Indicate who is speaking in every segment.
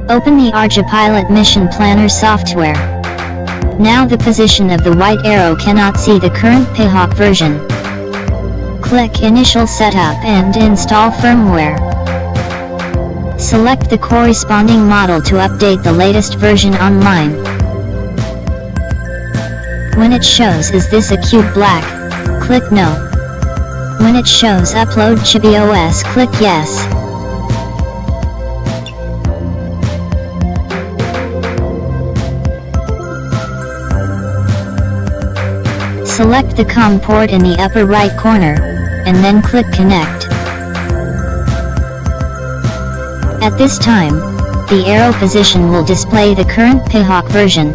Speaker 1: Open the ArduPilot Mission Planner software. Now the position of the white arrow cannot see the current PIXHAWK version. Click Initial Setup and install firmware. Select the corresponding model to update the latest version online. When it shows "Is this a cube black?" click No. When it shows Upload Chibi OS, click Yes. Select the COM port in the upper right corner, and then click Connect. At this time, the arrow position will display the current PIXHAWK version.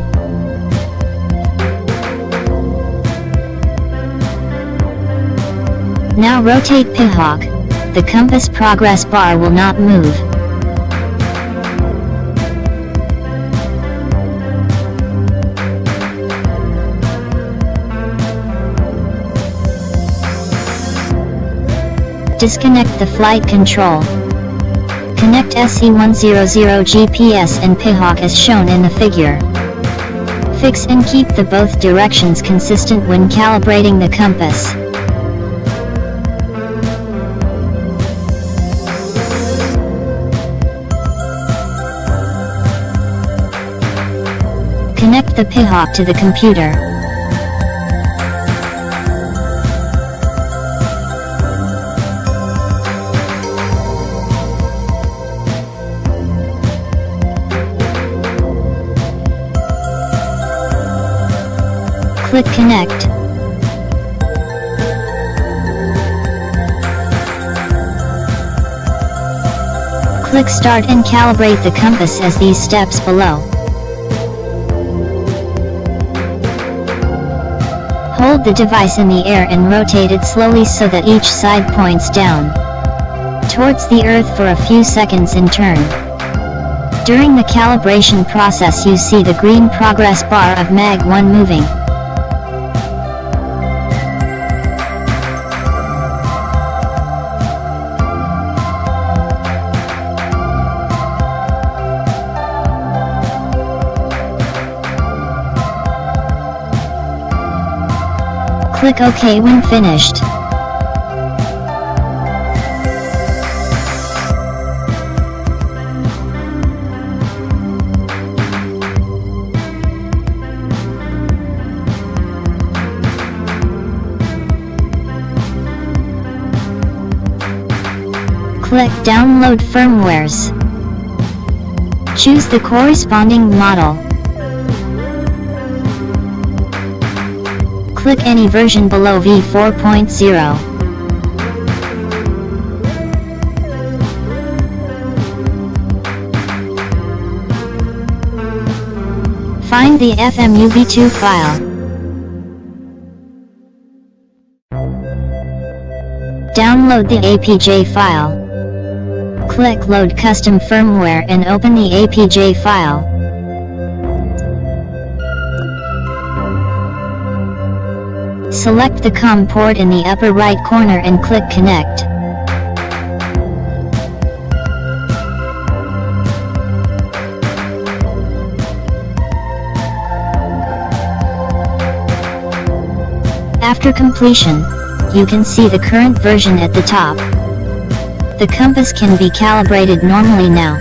Speaker 1: Now rotate PIXHAWK, the compass progress bar will not move. Disconnect the flight control. Connect SE100 GPS and PIXHAWK as shown in the figure. Fix and keep the both directions consistent when calibrating the compass. Connect the PIXHAWK to the computer. Click Connect. Click Start and calibrate the compass as these steps below. Hold the device in the air and rotate it slowly so that each side points down towards the earth for a few seconds in turn. During the calibration process you see the green progress bar of MAG1 moving. Click OK when finished. Click Download Firmwares. Choose the corresponding model. Click any version below v4.0. Find the FMUV2 file. Download the APJ file. Click Load Custom Firmware and open the APJ file. Select the COM port in the upper right corner and click Connect. After completion, you can see the current version at the top. The compass can be calibrated normally now.